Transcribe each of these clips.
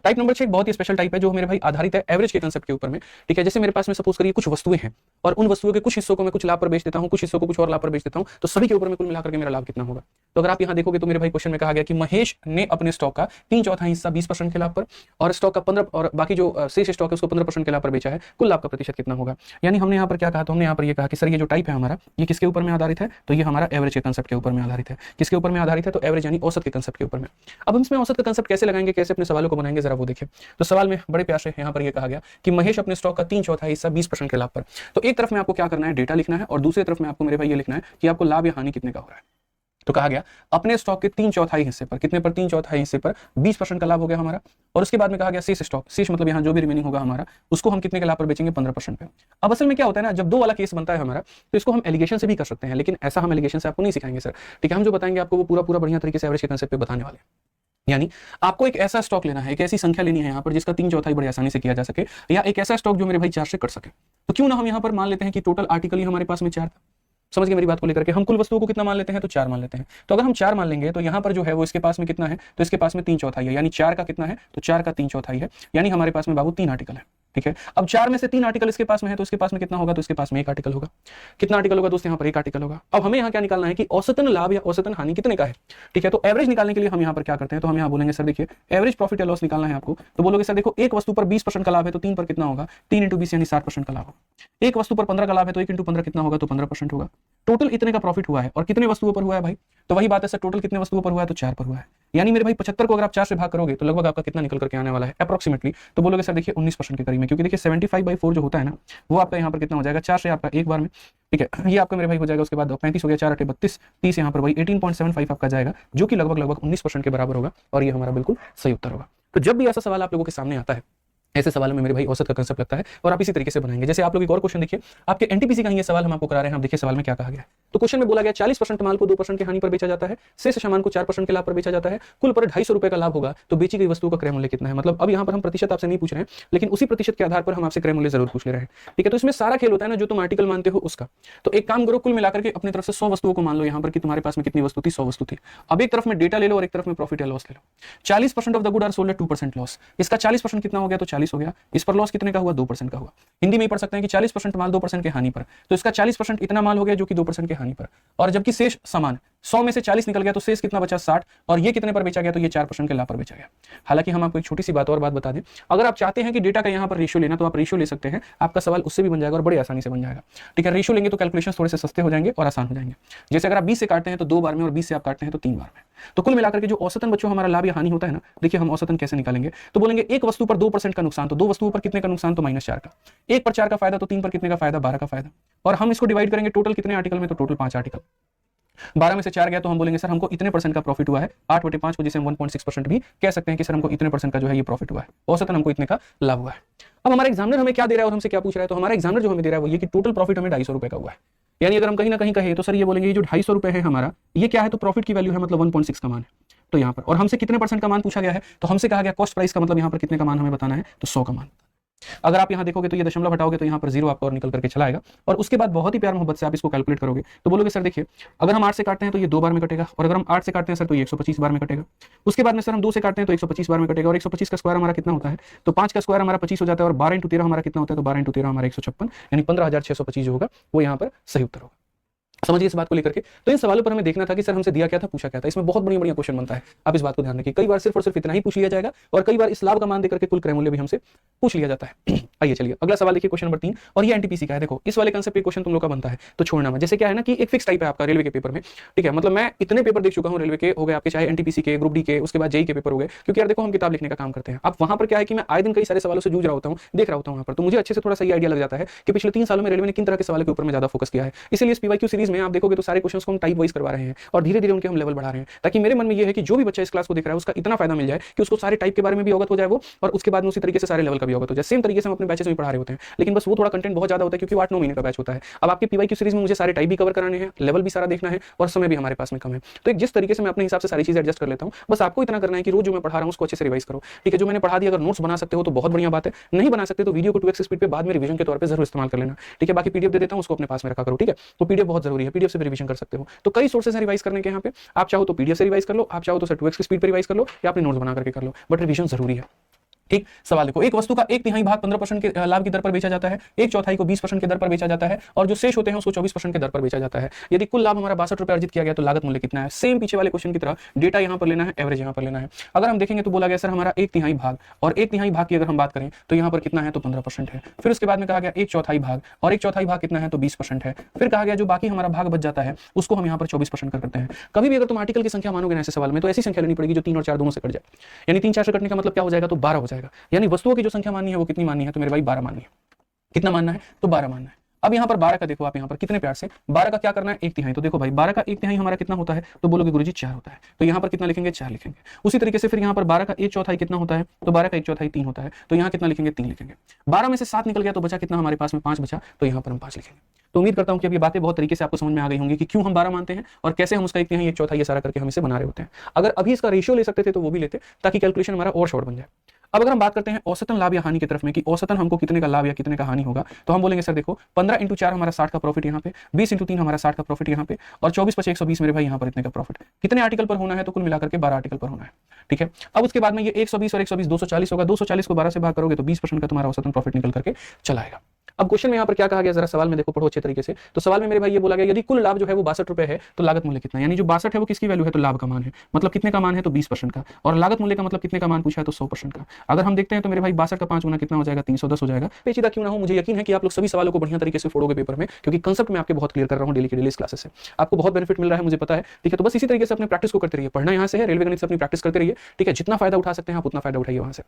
Type number 6 एक बहुत ही special type है जो मेरे भाई आधारित है एवरेज के कंसेप्ट के ऊपर में। ठीक है, जैसे मेरे पास में सपोज करिए कुछ वस्तुएं हैं और उन वस्तुओं के कुछ हिस्सों को मैं कुछ लाभ पर बेच देता हूं, कुछ हिस्सों को कुछ और लाभ पर बेच देता हूं, तो सभी के ऊपर में कुल मिलाकर के मेरा लाभ कितना होगा। तो अगर आप यहां देखोगे तो मेरे भाई क्वेश्चन में कहा गया कि महेश ने अपने स्टॉक का 3/4 हिस्सा 20% के लाभ पर और स्टॉक का 15 और बाकी जो शेष स्टॉक है उसको 15% के लाभ पर बेचा है, कुल लाभ का प्रतिशत कितना होगा। यानी हमने यहाँ पर क्या कहा, तो हमने यहाँ पर ये कहा कि सर ये जो टाइप है हमारा ये किसके ऊपर में आधारित है, तो ये हमारा एवरेज के कंसेप्ट के ऊपर में आधारित है। किसके ऊपर में आधारित है, तो एवरेज यानी औसत के कंसेप्ट के ऊपर में। अब हम इसमें औसत का कंसेप्ट कैसे लगाएंगे, कैसे अपने सवालों को बनाएंगे, जरा वो देखिए। तो सवाल में बड़े प्यार से यहाँ पर ये कहा गया कि महेश अपने स्टॉक का 3/4 हिस्सा 20% के लाभ पर। तो एक तरफ में आपको क्या करना है, डेटा लिखना है, और दूसरी तरफ में आपको मेरे भाई ये लिखना है कि आपको लाभ या हानि कितने का हो रहा है। तो कहा गया अपने स्टॉक के 3/4 हिस्से पर, कितने पर, 3/4 हिस्से पर 20% का लाभ हो गया हमारा। और उसके बाद में कहा गया शेष स्टॉक, शेष मतलब यहाँ जो भी रिमेनिंग होगा हमारा, उसको हम कितने के लाभ पर बेचेंगे, 15% पे। अब असल में क्या होता है ना, जब दो वाला केस बनता है हमारा, तो इसको हम एलिगेशन से भी कर सकते हैं, लेकिन ऐसा हम एलिगेशन से आपको नहीं सिखाएंगे सर। ठीक है, हम जो बताएंगे आपको वो पूरा बढ़िया तरीके से एवरेज के कंसेप्ट पे बताने वाले हैं। यानी आपको एक ऐसा स्टॉक लेना है, एक ऐसी संख्या लेनी है यहाँ पर जिसका 3/4 बड़ी आसानी से किया जा सके, या एक ऐसा स्टॉक जो मेरे भाई 4 से कट सके। तो क्यों ना हम यहाँ पर मान लेते हैं कि टोटल आर्टिकल ही हमारे पास में 4 था। समझ गए मेरी बात को लेकर के, हम कुल वस्तुओं को कितना मान लेते हैं, तो 4 मान लेते हैं। तो अगर हम 4 मान लेंगे तो यहाँ पर जो है वो इसके पास में कितना है, तो इसके पास में 3/4 है, यानी 4 का कितना है, तो 4 का 3/4 है, यानी हमारे पास में बाबू 3 आर्टिकल है। ठीक है, अब 4 में से 3 आर्टिकल इसके पास में है, तो इसके पास में कितना होगा, तो इसके पास में 1 आर्टिकल होगा। कितना आर्टिकल होगा दोस्त, यहाँ पर 1 आर्टिकल होगा। अब हमें यहाँ क्या निकालना है कि औसतन लाभ या औसतन हानि कितने का है। ठीक है, तो एवरेज निकालने के लिए हम यहाँ पर क्या करते हैं, तो हम यहाँ बोलेंगे सर देखिए एवरेज प्रॉफिट या लॉस निकालना है आपको। तो बोलोगे सर देखो एक वस्तु पर 20% का लाभ है तो 3 पर कितना होगा, 3 × 20 यानी 60% का लाभ होगा। एक वस्तु पर 15 का लाभ है तो 1 × 15 कितना होगा, तो 15% होगा। टोटल इतने का प्रॉफिट हुआ है, और कितने वस्तुओं पर हुआ है भाई, तो वही बात है सर, टोटल कितने वस्तुओं पर हुआ है, तो 4 पर हुआ है। यानी मेरे भाई 75 को अगर आप 4 से भाग करोगे तो लगभग आपका कितना निकल करके आने वाला है अप्रोक्सीमेटली, तो बोलोगे सर देखिए 19% के करीब में, क्योंकि देखिए 75/4 जो होता है ना वो आपका यहाँ पर कितना हो जाएगा, 4 से आपका एक बार में। ठीक है, ये आपका मेरे भाई हो जाएगा, उसके बाद 35 हो गया, 4 × 8 = 32, 30 यहाँ पर वही 18.75 आपका जाएगा, जो कि लगभग 19% के बराबर होगा, और ये हमारा बिल्कुल सही उत्तर होगा। तो जब भी ऐसा सवाल आप लोगों के सामने आता है, ऐसे सवाल में मेरे भाई औसत का कंसेप्ट लगता है, और आप इसी तरीके से बनाएंगे। जैसे आप लोग एक और क्वेश्चन देखिए, आपके एनटीपीसी का ही ये सवाल हम आपको करा रहे हैं। आप देखिए सवाल में क्या कहा गया है, तो क्वेश्चन में बोला गया 40% माल को 2% की हानि पर बेचा जाता है, शेष सामान को 4% के लाभ पर बेचा जाता है, कुल पर 250 रुपए का लाभ होगा, तो बेची गई वस्तु का क्रय मूल्य कितना है। मतलब अब यहाँ पर हम प्रतिशत आपसे नहीं पूछ रहे हैं, लेकिन उसी प्रतिशत के आधार पर हम आपसे क्रय मूल्य जरूर पूछ ले रहे हैं। ठीक है, तो इसमें सारा खेल होता है ना, जो तुम आर्टिकल मानते हो उसका। तो एक काम करो, कुल मिलाकर के अपनी तरफ से 100 वस्तुओं को मान लो यहाँ पर कि तुम्हारे पास में कितनी वस्तु थी, 100 वस्तु थी। अब एक तरफ में डेटा ले लो और एक तरफ में प्रॉफिट या लॉस ले लो। 40% of the good are sold at 2% loss, इसका 40% कितना हो गया, तो 40 हो गया। इस पर लॉस कितने का हुआ, 2% का हुआ। हिंदी में ही पढ़ सकते हैं कि 40% माल 2% के हानि पर, तो इसका 40% इतना माल हो गया जो कि 2% के हानि पर, और जबकि शेष सामान 100 में से 40 निकल गया, तो शेष कितना बचा, 60, और ये कितने पर बेचा गया, तो ये 4% के लाभ पर बेचा गया। हालांकि हम आपको एक छोटी सी बात और बात बता दें, अगर आप चाहते हैं कि डेटा का यहाँ पर रेशियो लेना, तो आप रेशियो ले सकते हैं, आपका सवाल उससे भी बन जाएगा और बड़ी आसानी से बन जाएगा। ठीक है, रेशियो लेंगे तो कैलकुलेशन थोड़े से सस्ते हो जाएंगे और आसान हो जाएंगे। जैसे अगर आप 20 से काटते हैं तो 2 बार में, और 20 से आप काटते हैं तो 3 बार में। तो कुल मिलाकर के जो औसतन बच्चों हमारा लाभ या हानि होता है ना, देखिए हम औसतन कैसे निकालेंगे, तो बोलेंगे एक वस्तु पर 2% का नुकसान, तो 2 वस्तुओं पर कितने का नुकसान, तो -4 का। 1 पर 4 का फायदा, तो 3 पर कितने का फायदा, 12 का फायदा। और हम इसको डिवाइड करेंगे टोटल कितने आर्टिकल में, तो टोटल 5 आर्टिकल। 12 में से 4 गया तो हम बोलेंगे सर हमको इतने % का प्रॉफिट हुआ है, 8/5 को, जिसे हम 1.6% भी कह सकते हैं कि सर हमको इतने % का जो है ये प्रॉफिट हुआ है, औसतन हमको इतने का लाभ हुआ है। अब हमारा एग्जामिनर हमें क्या दे रहा है और हमसे क्या पूछ रहा है, तो हमारा एग्जामिनर जो हमें दे रहा है वो ये कि टोटल प्रॉफिट हमें 250 रुपए का हुआ है। यानी अगर हम कहीं ना कहीं कहें तो सर ये बोलेंगे ये जो 250 रुपए है हमारा, ये क्या है, तो प्रॉफिट की वैल्यू है, मतलब 1.6 का मान है। तो यहाँ पर, और हमसे कितने % का मान पूछा गया है, तो हमसे कहा गया कॉस्ट प्राइस का, मतलब यहाँ पर कितने का मान हमें बताना है, तो 100 का मान। अगर आप यहाँ देखोगे तो ये दशमलव हटाओगे तो यहाँ पर 0 आपका और निकल करके चला आएगा, और उसके बाद बहुत ही प्यार मोहब्बत से आप इसको कैलकुलेट करोगे तो बोलोगे सर देखिए अगर हम 8 से काटते हैं तो ये 2 बार में कटेगा, और अगर हम 8 से काटते हैं सर तो ये 125 बार में कटेगा। उसके बाद में सर हम 2 से काटते हैं तो 125 बार में कटेगा, और 125 का स्क्वायर हमारा कितना होता है, तो 5 का स्क्वायर हमारा 25 हो जाता है, और 12 × 13 हमारा कितना होता है, तो 12 × 13 हमारा 156, यानी 15,625 जो होगा वो यहाँ पर सही उत्तर होगा। समझिए इस बात को लेकर के। तो इन सवालों पर हमें देखना था कि सर हमसे दिया क्या था, पूछा क्या था। इसमें बहुत बढ़िया क्वेश्चन बनता है, आप इस बात को ध्यान रखिए। कई बार सिर्फ और सिर्फ इतना ही पूछ लिया जाएगा, और कई बार इस लाभ का मान देकर के कुल क्रय मूल्य भी हमसे पूछ लिया जाता है। आइए चलिए अगला सवाल देखिए, क्वेश्चन नंबर 3, और ये एनटीपीसी का है। देखो इस वाले कंसेप्ट पे क्वेश्चन तुम लोग का बनता है तो छोड़ना मत। जैसे क्या है ना कि एक फिक्स टाइप है आपका रेलवे के पेपर में, ठीक है, मतलब मैं इतने पेपर देख चुका हूँ रेलवे के, हो गए आपके चाहे एनटीपीसी के, ग्रुप डी के, उसके बाद जेई के पेपर हो गए, क्योंकि यार देखो हम किताब लिखने का काम करते हैं। अब वहां पर क्या है कि मैं आए दिन कई सारे सवालों से जूझ रहा होता हूँ, देख रहा होता हूँ वहां पर, तो मुझे अच्छे से थोड़ा सही आइडिया लग जाता है कि पिछले 3 सालों में रेलवे ने किन तरह के सवालों के ऊपर में ज्यादा फोकस किया है। इसलिए इस पीवाईक्यू सीरीज में आप देखोगे तो सारे क्वेश्चंस को हम टाइप वाइज करवा रहे हैं, और धीरे धीरे उनके हम लेवल बढ़ा रहे हैं, ताकि मेरे मन में ये है कि जो भी बच्चा इस क्लास को देख रहा है उसका इतना फायदा मिल जाए कि उसको सारे टाइप के बारे में भी अवगत हो जाए वो, और उसके बाद में उसी तरीके से सारे लेवल का भी अवगत हो जाए। सेम तरीके से हम अपने बैचेस में पढ़ा रहे होते हैं, लेकिन बस वो थोड़ा कंटेंट बहुत ज्यादा होता है, क्योंकि 8-9 महीने का बैच होता है। अब आपके पीवाईक्यू सीरीज में मुझे सारे टाइप भी कवर कराने हैं, लेवल भी सारा देखना है, और समय भी हमारे पास में कम है। तो एक जिस तरीके से मैं अपने हिसाब से सारी चीजें एडजस्ट कर लेता हूँ, बस आपको इतना करना है कि रोज जो मैं पढ़ा रहा हूँ उसको अच्छे से रिवाइज करो। ठीक है, जो मैंने पढ़ा दिया अगर नोट्स बना सकते हो तो बहुत बढ़िया बात है, नहीं बना सकते तो वीडियो को 2x स्पीड पे बाद में रिवीजन के तौर पे जरूर इस्तेमाल कर लेना। ठीक है, बाकी पीडीएफ दे देता हूँ, उसको अपने पास में रखा करो। ठीक है, तो पीडीएफ बहुत जरूरी है, पीडीएफ से भी रिवीजन कर सकते हो। तो कई सोर्सेस हैं रिवाइज करने के यहाँ पे, आप चाहो तो पीडीएफ से रिवाइज कर लो, आप चाहो तो 2x की स्पीड पे रिवाइज कर लो, या अपने नोट्स बना करके कर लो, बट रिवीजन जरूरी है। एक सवाल देखो, एक वस्तु का एक तिहाई भाग 15% के लाभ की दर पर बेचा जाता है, एक चौथाई को 20% की दर पर बेचा जाता है और जो शेष होते हैं उसको 24% के दर पर बेचा जाता है। यदि कुल लाभ हमारा 62 रुपए अर्जित किया गया तो लागत मूल्य कितना है? सेम पीछे वाले क्वेश्चन की तरह डेटा यहां पर लेना है, एवरेज यहां पर लेना है। अगर हम देखेंगे तो बोला गया सर हमारा एक तिहाई भाग, और एक तिहाई भाग की अगर हम बात करें तो यहां पर कितना है तो 15% है। फिर उसके बाद में कहा गया एक चौथाई भाग, और एक चौथाई भाग कितना है तो 20% है। फिर कहा गया जो बाकी हमारा भाग बच जाता है उसको हम यहाँ पर 24% कर करते हैं। कभी भी अगर तुम आर्टिकल की संख्या मानोगे ना ऐसे सवाल में तो ऐसी संख्या लेनी पड़ेगी जो 3 और 4 दोनों से कट जाए, यानी 3 4 से कटने का मतलब क्या हो जाएगा तो 12 हो जाएगा। यानी वस्तुओं की जो संख्या माननी है वो कितनी माननी है तो मेरे भाई 12 माननी है। कितना मानना है तो 12 मानना है। अब यहाँ पर 12 का देखो आप यहाँ पर कितने प्यार से 12 का क्या करना है एक तिहाई, तो देखो भाई 12 का एक तिहाई हमारा कितना होता है तो बोलोगे गुरुजी 4 होता है, तो यहाँ पर कितना लिखेंगे 4 लिखेंगे। उसी तरीके से फिर यहाँ पर 12 का एक चौथाई कितना होता है तो 12 का एक चौथाई 3 होता है, तो यहाँ कितना लिखेंगे 3 लिखेंगे। 12 में से 7 निकल गया तो बचा कितना हमारे पास में 5 बचा, तो यहाँ पर हम 5 लिखेंगे। तो उम्मीद करता हूं कि अब ये बातें बहुत तरीके से आपको समझ में आ गई होंगी कि क्यों हम 12 मानते हैं और कैसे हम उसका एक तिहाई एक चौथाई ये सारा करके हम इसे बना रहे होते हैं। अगर अभी इसका रेशियो ले सकते थे तो वो भी लेते ताकि कैलकुलेशन हमारा और शॉर्ट बन जाए। अब अगर हम बात करते हैं औसतन लाभ या हानि की तरफ में कि औसतन हमको कितने का लाभ या कितने का हानि होगा, तो हम बोलेंगे सर देखो 15 × 4 हमारा 60 का प्रॉफिट यहाँ पे, 20 × 3 हमारा 60 का प्रॉफिट यहाँ पे, और 24 × 5 120 मेरे भाई यहाँ पर इतने का प्रॉफिट। कितने आर्टिकल पर होना है तो कुल मिलाकर के 12 आर्टिकल पर होना है। ठीक है, अब उसके बाद में ये 120 और 120 240 होगा, 240 को 12 से भाग करोगे तो 20% का तुम्हारा औसतन प्रॉफिट निकल करके चला आएगा। अब क्वेश्चन में यहाँ पर क्या कहा गया जरा सवाल में देखो, पढ़ो अच्छे तरीके से। तो सवाल में मेरे भाई ये बोला गया यदि कुल लाभ जो है वो 62 रुपए है तो लागत मूल्य कितना है, यानी जो 62 है वो किसकी वैल्यू है तो लाभ का मान है, मतलब कितने का मान है तो 20% का, और लागत मूल्य का मतलब कितने का मान पूछा है तो 100% का। अगर हम देखते हैं तो मेरे भाई 62 का 5 गुना कितना हो जाएगा 310 हो जाएगा। पेचीदा क्यों ना हो, मुझे यकीन है कि आप लोग सभी सवालों को बढ़िया तरीके से फोड़ोगे पेपर में, क्योंकि कंसेप्ट में आपके बहुत क्लियर कर रहा हूं डेली की डेली क्लासेस से, आपको बहुत बेनिफिट मिल रहा है मुझे पता है। ठीक है, तो बस इसी तरीके से अपने प्रैक्टिस को करते रहिए, पढ़ना यहाँ से है, रेलवे गणित से अपनी प्रैक्टिस करते रहिए। ठीक है, जितना फायदा उठा सकते हैं आप उतना फायदा उठाइए वहां से।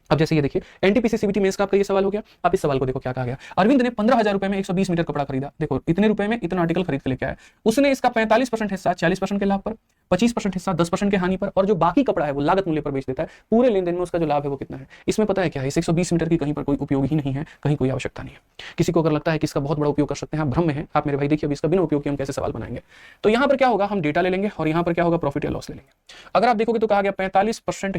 अब जैसे ये देखिए एनटीपीसी सीबीटी मेंस का आपका ये सवाल हो गया। आप इस सवाल को देखो क्या कहा गया, अरविंद ने 15,000 रुपए में 120 मीटर कपड़ा खरीदा। देखो इतने रुपए में इतना आर्टिकल खरीद के लेके आया, उसने इसका 45% हिस्सा 40% के लाभ पर, 25% हिस्सा 10% के हानि पर, और जो बाकी कपड़ा है वो लागत मूल्य पर बेच देता है। पूरे लेन देन में उसका जो लाभ है वो कितना है, इसमें पता है क्या है, इस 120 मीटर की कहीं पर कोई उपयोग ही नहीं है, कहीं कोई आवश्यकता नहीं है। किसी को अगर लगता है कि इसका बहुत बड़ा उपयोग कर सकते हैं, आप भ्रम में है। आप मेरे भाई देखिए अभी इसका बिना उपयोग के हम कैसे सवाल बनाएंगे। तो यहाँ पर क्या होगा, हम डेटा ले लेंगे और यहाँ पर क्या होगा प्रॉफिट या लॉस ले लेंगे। अगर आप देखोगे तो कहा गया 45%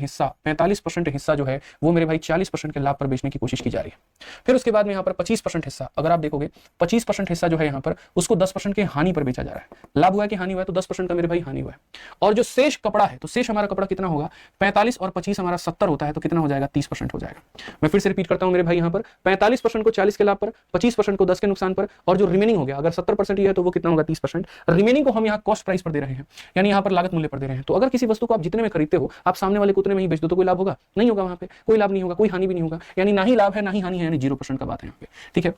हिस्सा जो है वो मेरे भाई 40% के लाभ पर बेचने की कोशिश की जा रही है। फिर उसके बाद में यहाँ पर 25% हिस्सा, अगर आप देखोगे 25% हिस्सा जो है यहाँ पर उसको 10% के हानि पर बेचा जा रहा है। लाभ हुआ है कि हानि हुआ है तो 10% का मेरे भाई हानि हुआ है। और जो शेष कपड़ा है तो शेष हमारा कपड़ा कितना होगा, 45 और 25 हमारा 70 होता है, तो कितना हो जाएगा 30% हो जाएगा। मैं फिर से रिपीट करता हूं मेरे भाई, यहाँ पर 45% को 40 के लाभ पर, 25% को 10 के नुकसान पर, और जो रिमेनिंग हो गया अगर 70% ही है तो वो कितना होगा 30%। रिमेनिंग को हम यहाँ कॉस्ट प्राइस पर दे रहे हैं, यानी यहाँ पर लागत मूल्य पर दे रहे हैं। तो अगर किसी वस्तु को आप जितने में खरीदते हो आप सामने वाले को उतने में ही बेच दो तो कोई लाभ होगा नहीं होगा, वहां पे कोई लाभ नहीं होगा, कोई हानि भी नहीं होगा, यानी ना ही लाभ है ना ही हानि है, यानी 0% का बात है यहाँ पे। ठीक है,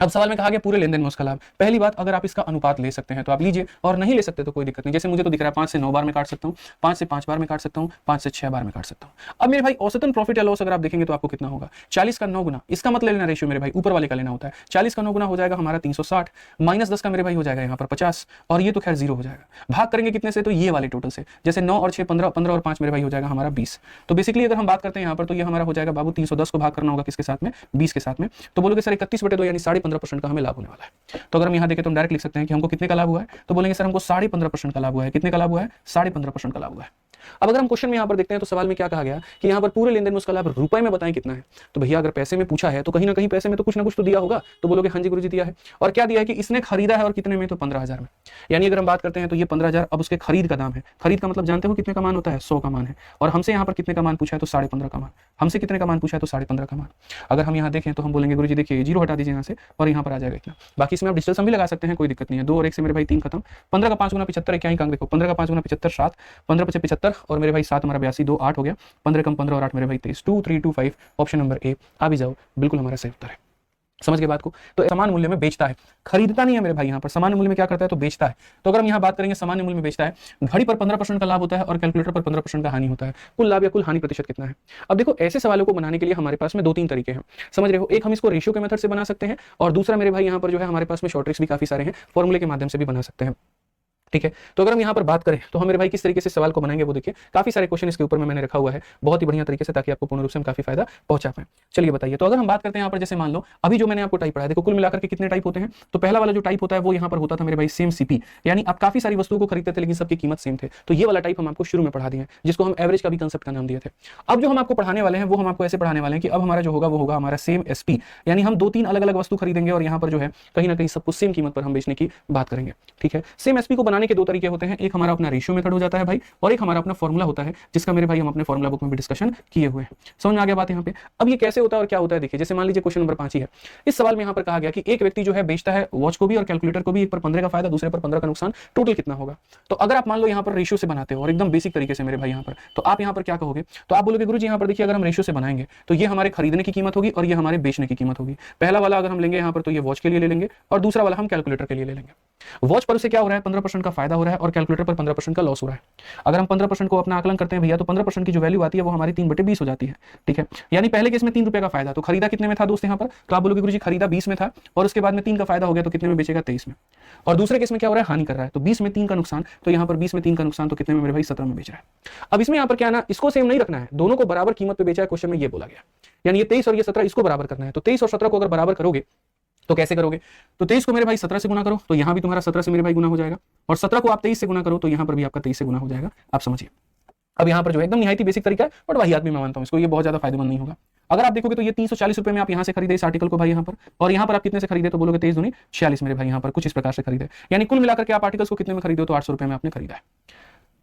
अब सवाल में कहा गया पूरे लेन देन में उसका लाभ। पहली बात, अगर आप इसका अनुपात ले सकते हैं तो आप लीजिए, और नहीं ले सकते तो कोई दिक्कत नहीं। जैसे मुझे तो दिख रहा है 5 से 9 बार में काट सकता हूं, 5 से 5 बार में काट सकता हूं, 5 से 6 बार में काट सकता हूं। अब मेरे भाई औसतन प्रॉफिट या लॉस अगर आप देखेंगे तो आपको कितना होगा, 40 का 9 गुना, इसका मतलब लेना रेशियो मेरे भाई ऊपर वाले का लेना होता है। 40 का 9 गुना हो जाएगा हमारा 360, माइनस 10 का मेरे भाई हो जाएगा यहाँ पर 50, और ये तो खैर 0 हो जाएगा। भाग करेंगे कितने से, तो ये वाले टोटल से, जैसे 9 और 6 15, 15 और 5 मेरे भाई हो जाएगा हमारा 20। तो बेसिकली अगर हम बात करते हैं यहाँ पर तो ये हमारा हो जाएगा बाबू 310 को भाग करना होगा किसके साथ में, 20 के साथ में। तो बोलोगे सर 31/2 यानी 15.5% का हमें लाभ वाला है। तो अगर हम यहां देखें तो हम डायरेक्ट लिख सकते हैं कि हमको कितने का लाभ हुआ है, तो बोलेंगे सर हमको 15.5% का लाभ हुआ है। कितने का लाभ हुआ है, 15.5% का लाभ हुआ है। अब अगर हम क्वेश्चन में यहां पर देखते हैं तो सवाल में क्या कहा गया कि यहां पर पूरे लेन देन में उसका लाभ रुपए में बताएं कितना है। तो भैया अगर पैसे में पूछा है तो कहीं ना कहीं पैसे में तो कुछ ना कुछ तो दिया होगा, तो बोलोगे हाँ जी गुरुजी दिया है। और क्या दिया है कि इसने खरीदा है, और कितने में, तो 15,000 में। यानी अगर हम बात करते हैं तो ये 15,000 अब उसके खरीद का दाम है। खरीद का मतलब जानते हो कितने का मान होता है, 100 का मान है। और हमसे यहाँ पर कितने का मान पूछा है तो 15.5 का मान। हमसे कितने का मान पूछा है तो 15.5 का मान। अगर हम यहाँ देखें तो हम बोलेंगे गुरुजी देखिए 0 हटा दीजिए यहाँ से, और यहाँ पर आ जाएगा इतना। बाकी इसमें आप डिजिटल सम भी लगा सकते हैं, कोई दिक्कत नहीं है। 2 और 1 से मेरे भाई 3 खत्म। 15 का 5 गुना 75 क्या ही काम, देखो 15 का 5 गुना 75 7, 15 × 75 और मेरे भाई 7 हमारा 82, 2 8 हो गया। 15 कम 15 और 8 मेरे भाई 23, 2 3 2 5। ऑप्शन नंबर ए आ भी जाओ, बिल्कुल हमारा सही उत्तर है। समझ के बात को, तो समान मूल्य में बेचता है, खरीदता नहीं है मेरे भाई। यहाँ पर सामान्य मूल्य में क्या करता है तो बेचता है। तो अगर हम यहाँ बात करेंगे सामान्य मूल्य में बेचता है, घड़ी पर 15% का लाभ होता है और कैलकुलेटर पर 15% का हानि होता है। कुल लाभ या कुल हानि प्रतिशत कितना है। अब देखो ऐसे सवालों को बनाने के लिए हमारे पास में 2-3 तरीके हैं, समझ रहे हो। एक हम इसको रेशियो के मेथड से बना सकते हैं, और दूसरा मेरे भाई यहाँ पर जो है हमारे पास में शॉर्ट ट्रिक्स भी काफी सारे हैं, फॉर्मूले के माध्यम से भी बना सकते हैं। ठीक है, तो अगर हम यहाँ पर बात करें तो हम मेरे भाई किस तरीके से सवाल को बनाएंगे वो देखिए, काफी सारे क्वेश्चन इसके ऊपर में मैंने रखा हुआ है बहुत ही बढ़िया तरीके से, ताकि आपको पूर्ण रूप से हम काफी फायदा पहुंचा पाए। चलिए बताइए, तो अगर हम बात करते हैं यहाँ पर, जैसे मान लो अभी जो मैंने आपको टाइप पढ़ाया, देखो कुल मिलाकर के कितने टाइप होते हैं। तो पहला वाला जो टाइप होता है वो यहाँ पर होता था मेरे भाई सेम सीपी, यानी आप काफी सारी वस्तुओं को खरीदते थे लेकिन सबकी कीमत सेम थे। तो ये वाला टाइप हम आपको शुरू में पढ़ा दिए, जिसको हम एवरेज का भी कंसेप्ट का नाम दिए थे। अब जो हम आपको पढ़ाने वाले हैं वो हम आपको ऐसे पढ़ाने वाले हैं कि अब हमारा जो होगा वो होगा हमारा सेम एसपी, यानी हम 2-3 अलग अलग वस्तु खरीदेंगे और यहाँ पर जो है कहीं ना कहीं सबको सेम कीमत पर हम बेचने की बात करेंगे। ठीक है, सेम एसपी को बनाने बनाने के दो तरीके होते हैं, एक हमारा अपना रेशियो मेथड हो जाता है भाई, और एक हमारा अपना फॉर्मूला होता है, जिसका मेरे भाई हम अपने फॉर्मूला बुक में भी डिस्कशन किए हुए हैं। समझ में आ गया बात यहाँ पे। अब ये कैसे होता है और क्या होता है, देखिए जैसे मान लीजिए क्वेश्चन नंबर 5 ही है। इस सवाल में यहाँ पर कहा गया कि एक व्यक्ति जो है बेचता है वॉच को भी और कैलकुलेटर को भी, एक पर 15 का फायदा, दूसरे पर 15 का नुकसान, टोटल कितना होगा। तो अगर आप मान लो यहाँ पर रेशियो से बनाते हो और एकदम बेसिक तरीके से मेरे भाई यहाँ पर, तो आप यहाँ पर क्या कहोगे, तो आप बोलोगे गुरुजी यहाँ पर देखिए अगर हम रेशियो से बनाएंगे तो ये हमारे खरीदने की कीमत होगी और ये हमारे बेचने की कीमत होगी। पहला वाला अगर हम लेंगे यहाँ पर तो ये वॉच के लिए ले लेंगे और दूसरा वाला हम कैलकुलेटर के लिए ले लेंगे। वॉच पर उसे क्या हो रहा है, 15% का फायदा हो रहा है और कैलकुलेटर पर 15% का लॉस हो रहा है। अगर हम 15% को अपना आकलन करते हैं भैया, तो 15% की जो वैल्यू आती है वो हमारी 3/20 हो जाती है। ठीक है, यानी पहले केस में 3 रुपए का फायदा, तो खरीदा कितने में था दोस्त यहाँ पर, तो आप बोलोगे गुरुजी खरीदा 20 में था और उसके बाद में 3 का फायदा हो गया तो कितने में बेचेगा, 23 में। और दूसरे केस में क्या हो रहा है, हानि कर रहा है, तो 20 में 3 का नुकसान, तो यहाँ पर 20 में 3 का नुकसान तो कितने में मेरे भाई, 17 में बेच रहा है। अब इसमें यहाँ पर क्या ना, इसको सेम नहीं रखना है, दोनों को बराबर कीमत पे बेचा है, क्वेश्चन में ये बोला गया, यानी ये 23 और ये 17 इसको बराबर करना है। तो 23 और 17 को अगर बराबर करोगे तो कैसे करोगे, तो 23 को मेरे भाई 17 से गुना करो तो यहाँ भी तुम्हारा 17 से मेरे भाई गुना हो जाएगा, और 17 को आप 23 से गुना करो तो यहाँ पर भी आपका 23 से गुना हो जाएगा। आप समझिए, अब यहाँ पर जो एकदम निहायती बेसिक तरीका है, बट वही आदमी मैं मानता हूँ इसको, ये बहुत ज्यादा फायदेमंद नहीं होगा। अगर आप देखोगे तो ये 340 रुपए में आप यहाँ से खरीदे इस आर्टिकल को भाई यहाँ पर, और यहाँ पर आप कितने से खरीदे, तो बोलोगे 23 दूनी 46 मेरे भाई यहाँ पर, कुछ इस प्रकार से खरीदे, यानी कुल मिलाकर के आप आर्टिकल्स को कितने में खरीदे हो, तो 800 रुपए में आपने खरीदा है।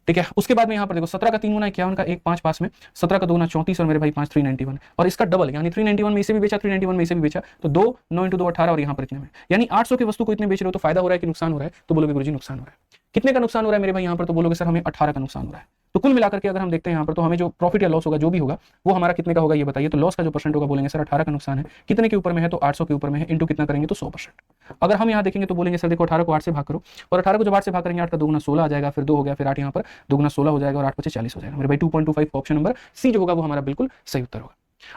ठीक है, उसके बाद में यहाँ पर देखो 17 का 3 गुना 51 का 1 5 पास में, 17 का 2 गुना 34 और मेरे भाई 5 391, और इसका डबल यानी 391 में इसे भी बेचा, 391 में इसे भी बेचा, तो 2 9 × 2 18 और यहाँ पर इतने में, यानी 800 की वस्तु को इतने बेच रहे हो तो फायदा हो रहा है कि नुकसान हो रहा है, तो बोलोगे गुरुजी नुकसान हो रहा है। कितने का नुकसान हो रहा है मेरे भाई यहाँ पर, तो बोलोगे सर हमें 18 का नुकसान हो रहा है। तो कुल मिलाकर के अगर हम देखते हैं यहाँ पर, तो हमें जो प्रॉफिट या लॉस होगा जो भी होगा वो हमारा कितने का होगा ये बताइए। तो लॉस का जो परसेंट होगा बोलेंगे सर 18 का नुकसान है, कितने के ऊपर में है, तो 800 के ऊपर में है, इंटू कितना करेंगे तो 100%। अगर हम यहाँ देखेंगे तो बोलेंगे सर देखो 18 को 8 से भाग करो, और 18 को जब 8 से भाग करेंगे 8 का 2 गुना 16 आ जाएगा, फिर 2 हो गया, फिर 8 यहाँ पर 2 गुना 16 हो जाएगा और 8 × 5 = 40 हो जाएगा मेरे भाई। 2.25 ऑप्शन नंबर सी जो होगा वो हमारा बिल्कुल सही उत्तर होगा।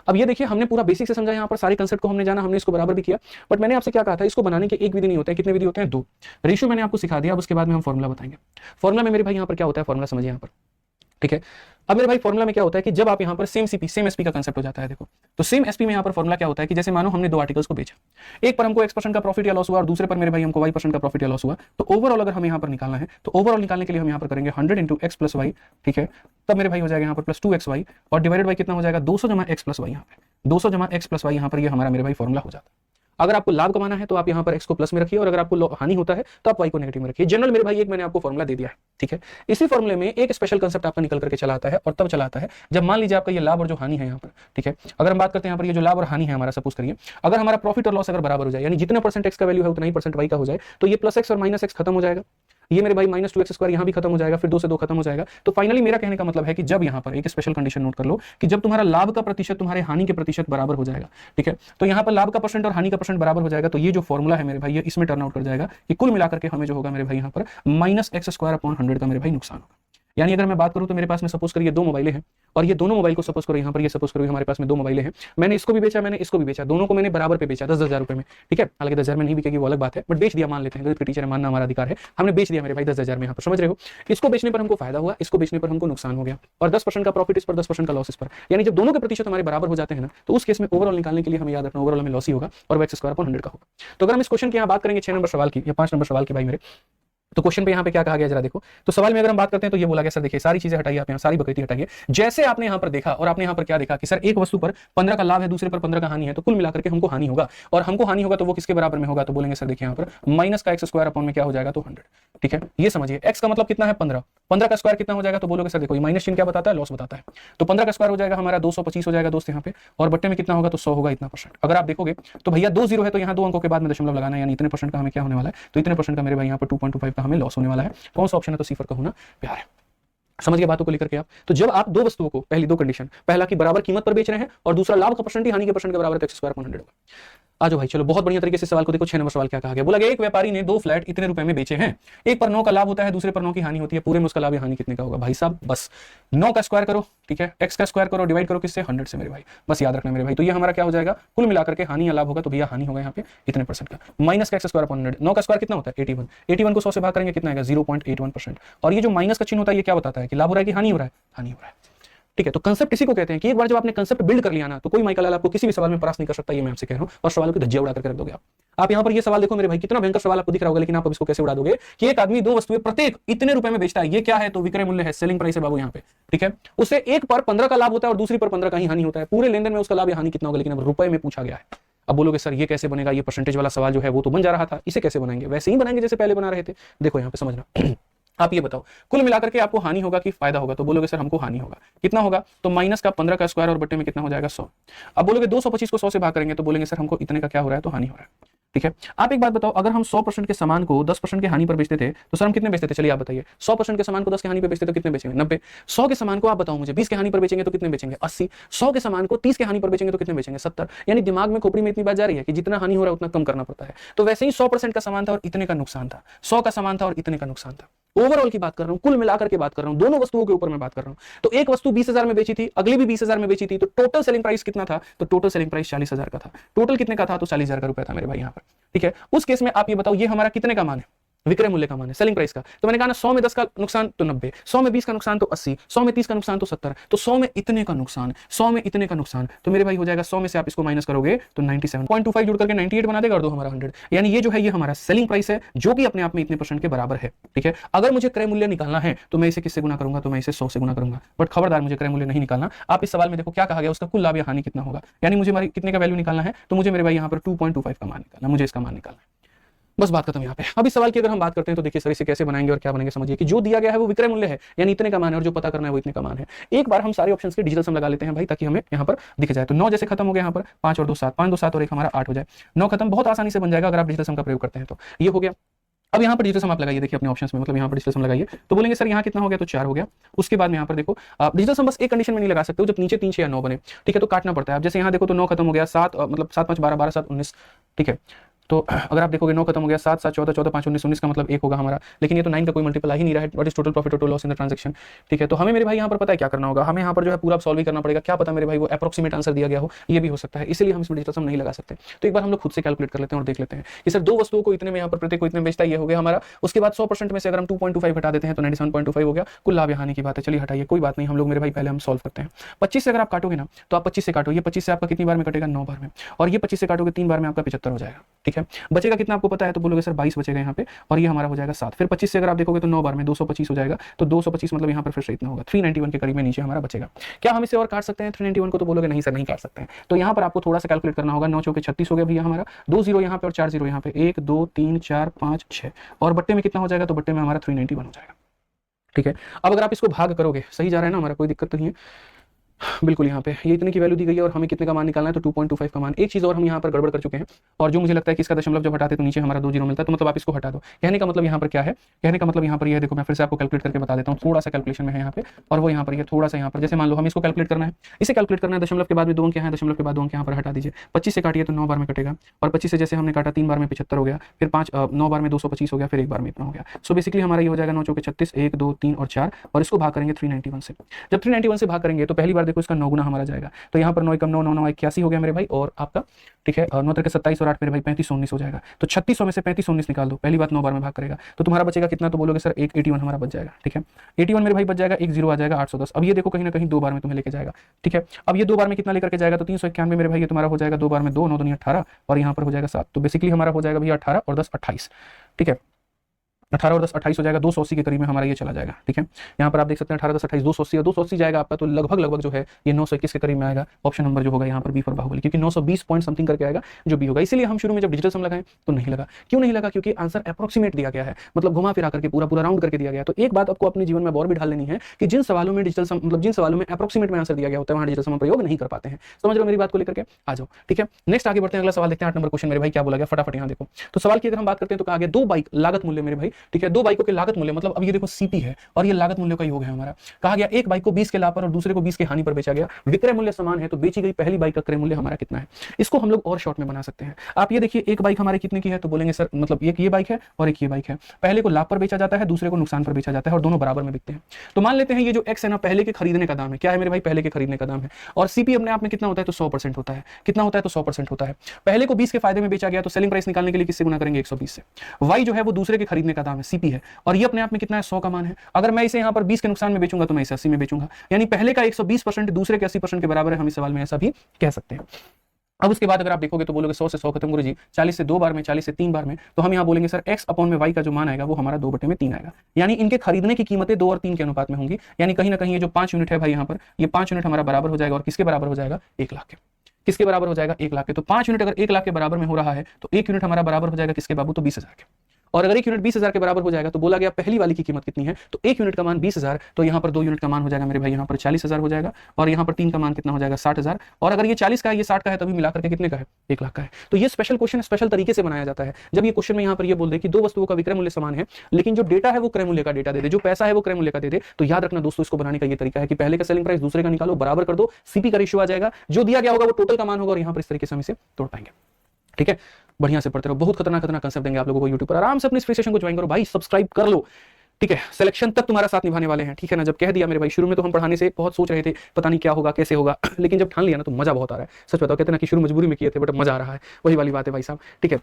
अब ये देखिए हमने पूरा बेसिक से समझा, यहाँ पर सारे कंसेप्ट को हमने जाना, हमने इसको बराबर भी किया, बट मैंने आपसे क्या कहा था, इसको बनाने के एक विधि नहीं होता है, कितने विधि होते हैं, 2। रेशियो मैंने आपको सिखा दिया, अब उसके बाद में हम फॉर्मुला बताएंगे। फॉर्मुला में मेरे भाई यहाँ पर क्या होता है, फॉर्मुला समझिए यहाँ पर। ठीक है, अब मेरे भाई फॉर्मुला में क्या होता है कि जब आप यहाँ पर सेम सीपी सेम एसपी का कंसेप्ट हो जाता है। देखो तो सेम एसपी में यहाँ पर फॉर्मुला क्या होता है कि जैसे मानो हमने दो आर्टिकल्स को बेचा, एक पर हमको x% का प्रॉफिट या लॉस हुआ और दूसरे पर मेरे भाई हमको y% का प्रॉफिट या लॉस हुआ, तो ओवरऑल अगर हमें यहाँ पर निकालना है तो ओवरऑल निकालने के लिए हम यहाँ पर करेंगे 100 × x + y। ठीक है, तब मेरे भाई हो जाएगा यहाँ पर +2xy और डिवाइडेड बाई कितना हो जाएगा 200 × x + y। यहाँ पे 200 × x + y यहाँ पर ये हमारा मेरे भाई फॉर्मुला हो जाता है। अगर आपको लाभ कमाना है तो आप यहाँ पर x को प्लस में रखिए और अगर आपको हानि होता है तो आप y को नेगेटिव में रखिए। जनरल मेरे भाई एक मैंने आपको फॉर्मुला दे दिया है। ठीक है, इसी फॉर्मुले में एक स्पेशल कंसेप्ट आपका निकल करके चला आता है और तब चला आता है जब मान लीजिए आपका ये लाभ और जो हानि है यहाँ पर। ठीक है, अगर हम बात करते हैं यहाँ पर ये जो लाभ और हानि है हमारा, सपोज करिए अगर हमारा प्रॉफिट और लॉस अगर बराबर हो जाए, यानी जितना % x का वैल्यू है उतना ही % y का हो जाए, तो ये +x और -x खत्म हो जाएगा, ये मेरे भाई -2x² यहाँ भी खत्म हो जाएगा, फिर 2 से 2 खत्म हो जाएगा। तो फाइनली मेरा कहने का मतलब है कि जब यहाँ पर एक स्पेशल कंडीशन नोट कर लो कि जब तुम्हारा लाभ का प्रतिशत तुम्हारे हानि के प्रतिशत बराबर हो जाएगा। ठीक है, तो यहाँ पर लाभ का % और हानि का % बराबर हो जाएगा, तो ये जो फॉर्मुला है मेरे भाई ये इसमें टर्न आउट कर जाएगा कि कुल मिलाकर के हमें जो होगा मेरे भाई यहाँ पर -x² / 100 का मेरे भाई नुकसान होगा। यानी अगर मैं बात करूं तो मेरे पास में सपोज करिए 2 मोबाइलें हैं और ये दोनों मोबाइल को सपोज करो यहाँ पर, ये सपोज करो हमारे पास में 2 मोबाइलें हैं, मैंने इसको भी बेचा, मैंने इसको भी बेचा, दोनों को मैंने बराबर पे बेचा 10,000 रुपए में। ठीक है, हालांकि 10,000 में नहीं बिकेगी वो अलग बात है, बट बेच दिया, मान लेते हैं, गरीब के टीचर है, मानना हमारा अधिकार है, हमने बेच दिया मेरे भाई 10,000 में। यहाँ पर समझ रहे हो, इसको बेचने पर हमको फायदा हुआ, इसको बेचने पर हमको नुकसान हो गया, और 10% का प्रॉफिट इस पर, 10% का लॉस इस पर। यानी जब दोनों के प्रतिशत हमारे बराबर हो जाते हैं ना, तो उस केस में ओवरऑल निकालने के लिए हमें याद रखना ओवरऑल में लॉस ही होगा और x² / 100 का होगा। तो अगर हम इस क्वेश्चन की यहाँ बात करेंगे 6 नंबर सवाल की या 5 नंबर सवाल की भाई मेरे, तो क्वेश्चन पे यहाँ पे क्या कहा गया जरा देखो। तो सवाल में अगर हम बात करते हैं तो ये बोला गया सर देखिए सारी चीजें हटाइए, आप यहाँ सारी बकरीती हटाइए। जैसे आपने यहाँ पर देखा और आपने यहाँ पर क्या देखा कि सर एक वस्तु पर 15 का लाभ है, दूसरे पर 15 का हानि है, तो कुल मिलाकर के हमको हानि होगा, और हमको हानि होगा तो वो किसके बराबर में होगा, तो बोलेंगे सर देखिए यहाँ पर माइनस का x² में क्या हो जाएगा, तो 100। ठीक है, ये समझिए x का मतलब कितना है 15, 15 का स्क्वायर कितना हो जाएगा, तो बोलोगे सर देखो ये माइनस चिन्ह क्या बताता है, लॉस बताता है, तो 15 का स्क्वायर हो जाएगा हमारा 225 हो जाएगा दोस्त यहाँ पे, और बट्टे में कितना होगा तो 100 होगा इतना %। अगर आप देखोगे तो भैया 2 0 है तो यहाँ 2 अंकों के बाद में दशमलव लगाना है, यानी इतने % का हमें क्या होने वाला है, तो इतने % का मेरे भाई यहाँ पर 2.25 का हमें लॉस होने वाला है। कौन सा ऑप्शन है, तो C4 का होना प्यार है। समझ गए बातों को लेकर के आप। तो जब आप दो वस्तुओं को, पहली दो कंडीशन, पहला की बराबर कीमत पर बेच रहे हैं और दूसरा लाभ का % हानि के % के बराबर, तो x² / 100 होगा। आ जाओ भाई, चलो बहुत बढ़िया तरीके से सवाल को देखो। 6 नंबर सवाल क्या कहा गया, बोला गया एक व्यापारी ने 2 फ्लैट इतने रुपए में बेचे हैं, एक पर 9 का लाभ होता है, दूसरे पर 9 की हानि होती है, पूरे में उसका लाभ या हानि कितने का होगा। भाई साहब बस 9 का स्क्वायर करो, ठीक है, x का स्क्वायर करो, डिवाइड करो किससे, 100 से मेरे भाई, बस याद रखना मेरे भाई। तो ये हमारा क्या हो जाएगा, कुल मिलाकर के हानि या लाभ होगा, तो भैया हानि होगा यहाँ पे इतने % का, माइनस का x² / 100। 9 का स्क्वायर कितना होता है 81, 81 को 100 से भाग करेंगे कितना आएगा 0.81%। और ये जो माइनस का चिन्ह होता है ये क्या बताता है कि लाभ हो रहा है कि हानि हो रहा है, हानि हो रहा है। ठीक है, तो कंसेप्ट इसी को कहते हैं कि एक बार जब आपने कंसेप्ट बिल्ड कर लिया ना, तो कोई माइकल लाल आपको किसी भी सवाल में परास्त नहीं कर सकता, ये मैं आपसे कह रहा हूं, और सवालों की धज्जियां उड़ा करके रख दोगे आप यहाँ पर। ये सवाल देखो मेरे भाई, कितना भयंकर सवाल आपको दिख रहा होगा, लेकिन आप अब इसको कैसे उड़ा दोगे कि एक आदमी 2 वस्तुएं प्रत्येक इतने रुपए में बेचता है, ये क्या है, तो विक्रय मूल्य है, सेलिंग प्राइस है बाबू यहाँ पे। ठीक है, उससे एक पर 15 का लाभ होता है और दूसरी पर 15 का ही हानि होता है, पूरे लेन देन में उसका लाभ या हानि कितना होगा, लेकिन अब रुपए में पूछा गया है। अब बोलोगे सर ये कैसे बनेगा, ये परसेंटेज वाला सवाल जो है वो तो बन जा रहा था, इसे कैसे बनाएंगे, वैसे ही बनाएंगे जैसे पहले बना रहे थे। देखो यहाँ पे समझना आप ये बताओ कुल मिलाकर के आपको हानि होगा कि फायदा होगा? तो बोलोगे सर हमको हानि होगा। कितना होगा? तो माइनस का 15 का स्क्वायर और बट्टे में कितना हो जाएगा 100। अब बोलोगे 225 को 100 से भाग करेंगे तो बोलेंगे सर हमको इतने का क्या हो रहा है? तो हानि हो रहा है। ठीक है, आप एक बात बताओ, अगर हम 100% के सामान को 10% के हानि पर बेचते थे तो सर हम कितने बेचते थे? चलिए आप बताइए। 100% के सामान को 10 के हानि पर बेचते तो कितने बेचेंगे? 90। 100 के सामान को आप बताओ मुझे 20 के हानि पर बेचेंगे तो कितने बेचेंगे? 80। 100 के सामान को 30 के हानि पर बेचेंगे तो कितने बेचेंगे? 70। यानी दिमाग में खोपड़ी में इतनी बात जा रही है कि जितना हानि हो रहा है उतना कम करना पड़ता है। तो वैसे ही 100% का सामान था और इतने का नुकसान था, 100 का सामान था और इतने का नुकसान था। ओवरऑल की बात कर रहा हूं, कुल मिलाकर के बात कर रहा हूं, दोनों वस्तुओं के ऊपर मैं बात कर रहा हूं। तो एक वस्तु 20,000 में बेची थी, अगली भी 20,000 में बेची थी, तो टोटल सेलिंग प्राइस कितना था? तो टोटल सेलिंग प्राइस 40,000 का था। टोटल कितने का था? तो 40,000 का रुपया था मेरे भाई यहाँ पर। ठीक है, उस केस में आप ये बताओ ये हमारा कितने का मान है? विक्रय मूल्य का मान है, सेलिंग प्राइस का। तो मैंने कहा ना 100 में 10 का नुकसान तो 90, 100 में 20 का नुकसान तो 80, 100 में 30 का नुकसान तो 70, तो 100 में इतने का नुकसान, 100 में इतने का नुकसान, तो मेरे भाई हो जाएगा 100 में से आप इसको माइनस करोगे तो 97.25 जुड़ करके 98 बना देगा और दो हमारा 100। यानी ये जो है ये हमारा सेलिंग प्राइस है जो कि अपने आप में इतने % के बराबर है। ठीक है, अगर मुझे क्रय मूल्य निकालना है तो मैं इसे किससे गुना करूंगा? तो मैं इसे 100 से गुना करूंगा। बट खबरदार मुझे क्रय मूल्य नहीं निकालना। आप इस सवाल में देखो क्या कहा गया, उसका कुल लाभ या हानि कितना होगा, यानी मुझे हमारी कितने का वैल्यू निकालना है, तो मुझे मेरे भाई यहाँ पर 2.25 का मान निकालना, मुझे इसका मान निकालना है। बस बात खत्म यहाँ पे। अब इस सवाल की अगर हम बात करते हैं तो देखिए सर इसे कैसे बनाएंगे और क्या बनेंगे, समझिए कि जो दिया गया है वो विक्रय मूल्य है, यानी इतने का मान है, और जो पता करना है वो इतने का मान है। एक बार हम सारे ऑप्शंस के डिजिटल सम लगा लेते हैं भाई, ताकि हमें यहाँ पर दिख जाए। तो 9 जैसे खत्म हो गया यहाँ पर, 5 और 2 7, 5 2 7 और 1 हमारा 8 हो जाए। 9 खत्म, बहुत आसानी से बन जाएगा अगर आप डिजिटल सम का प्रयोग करते हैं तो। ये हो गया। अब यहाँ पर डिजिटल सम आप लगाइए, देखिए अपने ऑप्शंस में, मतलब यहाँ पर डिजिटल सम लगाइए तो बोलेंगे सर यहाँ कितना हो गया? तो 4 हो गया। उसके बाद में यहाँ पर देखो आप डिजिटल सम बस एक कंडीशन में नहीं लगा सकते हो, जब नीचे 3 6 या 9 बने। ठीक है, तो काटना पड़ता है। अब जैसे यहाँ देखो तो 9 खत्म हो गया, 7 मतलब 7 5 12 12 7 19। ठीक है, तो अगर आप देखोगे 9 खत्म हो गया, 7 7 14 14 5 19 19 का मतलब 1 होगा हमारा, लेकिन ये तो 9 का कोई मल्टीपल आ ही नहीं रहा है। What is total profit total loss in the transaction? ठीक है, तो हमें मेरे भाई यहाँ पर पता है क्या करना होगा, हमें यहाँ पर जो है पूरा सॉल्व ही करना पड़ेगा। क्या पता मेरे भाई वो अप्रोक्सीमेट आंसर दिया गया हो, ये भी हो सकता है, इसलिए हम इसमें डिजिटल सम नहीं लगा सकते। तो एक बार हम लोग खुद से कैलकुलेट कर लेते हैं और देख लेते हैं कि सर दो वस्तुओं को इतने में यहाँ पर प्रत्येक को इतने बेचता है, ये हो गया हमारा। उसके बाद 100% में से अगर हम 2.25 हटा देते हैं तो 97.25 हो गया। कुल लाभ या हानि की बात है, चलिए हटाइए, कोई बात नहीं, हम लोग मेरे भाई पहले हम सॉल्व करते हैं। 25 से अगर आप काटोगे ना तो आप 25 से काटो, ये 25 से आपका कितनी बार में कटेगा? 9 बार में, और ये 25 से काटोगे 3 बार में आपका 75 हो जाएगा। ठीक है, बचेगा कितना आपको पता है? तो बोलोगे सर 22 बचेगा यहाँ पे, और ये हमारा हो जाएगा 7। फिर 25 से अगर आप देखोगे तो 9 बार में 225 हो जाएगा, तो 225 मतलब यहाँ पर फिर से इतना होगा, 391 के करीब में नीचे हमारा बचेगा। क्या हम इसे और काट सकते हैं 391 को? तो बोलोगे नहीं सर नहीं काट सकते हैं। तो यहाँ पर आपको थोड़ा सा कैलकुलेट करना होगा। 9 चौके 36 हो गया भैया हमारा, 2 0 यहाँ पे और 4 0 यहाँ पे, 1 2 3 4 5 6, और बट्टे में कितना हो जाएगा? तो बट्टे में हमारा 391 हो जाएगा। ठीक है, अब अगर आप इसको भाग करोगे, सही जा रहा है ना हमारा, कोई दिक्कत तो नहीं है बिल्कुल। यहाँ पे ये इतने की वैल्यू दी गई है और हमें कितने का मान निकालना है? तो 2.25 का मान। एक चीज और हम यहाँ पर गड़बड़ कर चुके हैं, और जो मुझे लगता है कि इसका दशमलव जब हटाते तो नीचे हमारा 2 0 मिलता है, तो मतलब आप इसको हटा दो। कहने का मतलब यहाँ पर क्या है? कहने का मतलब यहाँ पर ये देखो, मैं फिर से आपको कैलकुलेट करके बता देता हूँ, थोड़ा सा कैलकुलेशन में है यहाँ पे, और वो यहाँ पर ये थोड़ा सा यहाँ पर, जैसे मान लो हम इसको कैलकुलेट करना है, इसे कैलकुलेट करना है, दशमलव के बाद में 2 अंक है, दशमलव के बाद 2 अंक यहाँ पर हटा दीजिए। 25 से काटिए तो 9 बार में कटेगा, और 25 से जैसे हमने काटा 3 बार में 75 हो गया, फिर 9 बार में 225 हो गया, फिर 1 बार में इतना हो गया। सो बेसिकली हमारा ये हो जाएगा 9 चौके 36, 1 2 3 और 4, और इसको भाग करेंगे 391 से। जब 391 से भाग करेंगे तो पहली बार देखो इसका 9 गुना हमारा जाएगा, तो यहाँ पर 9 कम 9 9 9 81 हो गया मेरे भाई, और आपका ठीक है 9 के 27 और 8 मेरे भाई 35 19 हो जाएगा। तो 3600 में से 35 19 निकाल दो, पहली बात 9 बार में भाग करेगा तो तुम्हारा बचेगा कितना? तो बोलोगे सर 81 हमारा बच जाएगा। ठीक है, 81 मेरे भाई बच जाएगा, 1 0 आ जाएगा 810। अब ये देखो कहीं ना कहीं 2 बार में तुम्हें लेके जाएगा। ठीक है, अब ये 2 बार में कितना लेकर के जाएगा? तो 391 मेरे भाई ये तुम्हारा हो जाएगा 2 बार में 2 9 2 18, और यहाँ पर हो जाएगा 7, तो बेसिकली हमारा हो जाएगा भैया 18 और 10 28। ठीक है, 18 और 10 28 हो जाएगा, 280 के करीब में हमारा ये चला जाएगा। ठीक है, यहाँ पर आप देख सकते हैं 18 10 28 280 और 280 जाएगा आपका, तो लगभग जो है ये 921 के करीब में आएगा। ऑप्शन नंबर जो होगा यहाँ पर बी फॉर बाहुबली, क्योंकि 920 पॉइंट समथिंग करके आएगा जो बी होगा। इसलिए हम शुरू में जब डिजिटल सम लगाएं तो नहीं लगा। क्यों नहीं लगा? क्योंकि आंसर अप्रोक्सीमेट दिया गया है, मतलब घुमा फिरा करके पूरा राउंड करके दिया गया। तो एक बात आपको अपने जीवन में और भी ढाल लेनी है कि जिन सवालों में डिजिटल सम, मतलब जिन सवालों में अप्रोक्सीमेट में आंसर दिया गया होता है वहां डिजिटल सम प्रयोग नहीं कर पाते हैं। समझ लो मेरी बात को लेकर के आ जाओ। ठीक है, नेक्स्ट आगे बढ़ते हैं, अगला सवाल देखते हैं। 8 नंबर क्वेश्चन मेरे भाई क्या बोला गया, फटाफट यहाँ देखो। तो सवाल की अगर हम बात करते हैं तो कहा गया 2 बाइक लागत मूल्य मेरे भाई। ठीक है, 2 बाइकों के लागत मूल्य, मतलब अब ये देखो सीपी है और ये लागत मूल्य का योग है हमारा। कहा गया एक बाइक को 20 के लाभ पर और दूसरे को 20 के हानि पर बेचा गया, विक्रय मूल्य समान है, तो बेची गई पहली बाइक का क्रय मूल्य हमारा कितना है? इसको हम लोग और शॉर्ट में बना सकते हैं। आप ये देखिए एक बाइक हमारे कितने की है, तो बोलेंगे सर मतलब एक ये बाइक है और एक ये बाइक है, पहले को लाभ पर बेचा जाता है, दूसरे को नुकसान पर बेचा जाता है, और दोनों बराबर में बिकते हैं। तो मान लेते हैं ये जो एक्स है ना, पहले के खरीदने का दाम है। क्या है मेरे भाई? पहले के खरीदने का दाम है, और सीपी अपने आप में कितना होता है? तो 100% होता है। कितना होता है? तो 100% होता है। पहले को 20 के फायदे में बेचा गया, तो सेलिंग प्राइस निकालने के लिए किससे गुना करेंगे? 120 से। वाई जो है वो दूसरे के खरीदने का दाम है, सीपी है, और ये अपने आप में कितना है? 100 का मान है। अगर मैं इसे यहाँ पर 20 के नुकसान में बेचूंगा तो मैं इसे 80 में बेचूंगा, यानी पहले का 120% दूसरे के 80% के बराबर है। हम इस सवाल में ऐसा भी कह सकते हैं। अब उसके बाद अगर आप देखोगे तो बोलोगे 100 से 100 खत्म गुरुजी, 40 से 2 बार में, 40 से 3 बार में, तो हम यहाँ बोलेंगे सर x अपॉन में y का जो मान आएगा वो हमारा 2/3 आएगा। यानी इनके खरीदने की कीमतें 2 और 3 के अनुपात में होंगी। यानी कहीं ना कहीं ये जो 5 यूनिट है भाई यहाँ पर, ये 5 यूनिट हमारा बराबर हो जाएगा, और किसके बराबर हो जाएगा? 1 लाख के। किसके बराबर हो जाएगा? 1 लाख के। तो 5 यूनिट अगर 1 लाख के बराबर में हो रहा है तो 1 यूनिट हमारा बराबर हो जाएगा किसके बाबू? तो 20,000 के। और अगर 1 यूनिट 20,000 के बराबर हो जाएगा तो बोला गया पहली वाली की कीमत कितनी है, तो 1 यूनिट का मान 20,000, तो यहाँ पर 2 यूनिट का मान हो जाएगा मेरे भाई यहाँ पर 40,000 हो जाएगा, और यहाँ पर 3 का मान कितना हो जाएगा 60,000, और अगर ये 40 का है ये 60 का है तभी मिलाकर के कितने का है 1 लाख का है। तो ये स्पेशल क्वेश्चन स्पेशल तरीके से बनाया जाता है। जब ये क्वेश्चन में यहाँ पर ये बोल दे कि दो वस्तुओं का विक्रय मूल्य समान है लेकिन जो डेटा है वो क्रय मूल्य का डेटा दे दे, जो पैसा है वो क्रय मूल्य का दे दे, तो याद रखना दोस्तों इसको बनाने का ये तरीका है कि पहले का सेलिंग प्राइस दूसरे का निकालो, बराबर कर दो, सीपी का रेशियो आ जाएगा, जो दिया गया होगा वो टोटल का मान होगा, और यहाँ पर इस तरीके से हम इसे तोड़ पाएंगे। ठीक है, बढ़िया से पढ़ते रहो, बहुत खतरनाक खतरनाक कंसेप्ट देंगे आप लोगों को यूट्यूब पर। आराम से अपने इस फ्री सेशन को ज्वाइन करो भाई, सब्सक्राइब कर लो। ठीक है, सिलेक्शन तक तुम्हारा साथ निभाने वाले हैं। ठीक है ना, जब कह दिया मेरे भाई, शुरू में तो हम पढ़ाने से बहुत सोच रहे थे पता नहीं क्या होगा कैसे होगा, लेकिन जब ठान लिया ना तो मजा बहुत आ रहा है। सच बताओ, कहते ना कि शुरू मजबूरी में किए थे बट मजा आ रहा है, वही वाली बात है भाई साहब। ठीक है,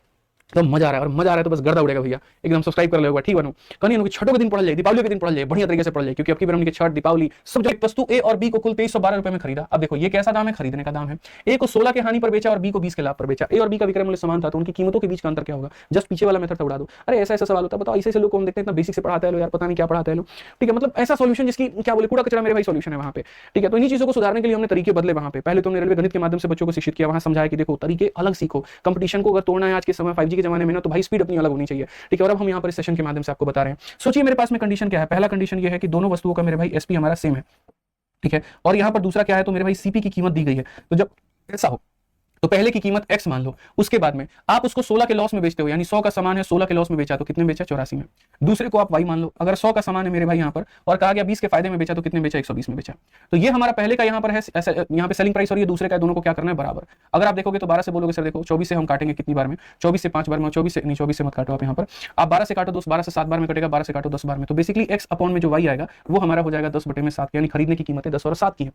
तो मजा आ रहा है, और मजा आ रहा है तो बस गर्दा उड़ेगा भैया, एकदम सब्सक्राइब कर लेगा। ठीक बनो, कहीं छठों के दिन पढ़ जाए, दीपावली के दिन पढ़ जाए, बढ़िया तरीके से पढ़ जाए, क्योंकि आपकी बार छठ दीपावली सब जो वस्तु ए और बी को कुल 2312 रुपए में खरीदा। अब देखो ये कैसा दाम है, खरीदने का दाम है। ए को 16 के हानि पर बेचा और बी को 20 के लाभ पर बेचा। ए और बी का विक्रय मूल्य समान था तो उनकी कीमतों के बीच का अंतर क्या होगा, जस्ट पीछे वाला मेथड उड़ा दो। अरे ऐसा ऐसा सवाल होता है, बताओ ऐसे लोग को हम देखते हैं इतना बेसिक से पढ़ाते हैं यार, पता नहीं क्या पढ़ाते हैं लोग। ठीक है, मतलब ऐसा सॉल्यूशन जिसकी क्या बोले कूड़ा कचरा मेरे भाई सॉल्यूशन है वहां पे। ठीक है, तो इन्हीं चीजों को सुधारने के लिए हमने तरीके बदले वहां पे। पहले तो हमने रेलवे गणित के माध्यम से बच्चों को शिक्षित किया, वहां समझाया कि देखो तरीके अलग सीखो, कंपटीशन को अगर तोड़ना है आज के समय 5G के जमाने में ना, तो भाई स्पीड अपनी अलग होनी चाहिए। ठीक है, और अब हम यहाँ पर इस सेशन के माध्यम से आपको बता रहे हैं। सोचिए मेरे पास में कंडीशन क्या है, पहला कंडीशन ये है कि दोनों वस्तुओं का मेरे भाई एसपी हमारा सेम है। ठीक है, और यहाँ पर दूसरा क्या है, तो मेरे भाई सीपी की कीमत दी गई है। तो जब ऐसा हो तो पहले की कीमत x मान लो, उसके बाद में आप उसको 16 के लॉस में बेचते हो, यानी 100 का सामान है 16 के लॉस में बेचा तो कितने बेचा 84 में। दूसरे को आप y मान लो, अगर 100 का सामान है मेरे भाई यहाँ पर और कहा गया 20 के फायदे में बेचा तो कितने बेचा 120 में बेचा। तो ये हमारा पहले का यहाँ पर है यहाँ पे सेलिंग प्राइस, और ये दूसरे का, दोनों को क्या करना है बराबर। अगर आप देखोगे तो 12 से बोलोगे सर देखो 24 से हम काटेंगे कितनी बार में, 24 से 5 बार में, 24 से नहीं 24 से मत काटो आप यहाँ पर, आप 12 से काटो 12 से 7 बार में कटेगा, 12 से काटो 10 बार में। तो बेसिकली x अपॉन में जो y आएगा वो हमारा हो जाएगा 10/7, यानी खरीदने की कीमतें 10 और 7 की है,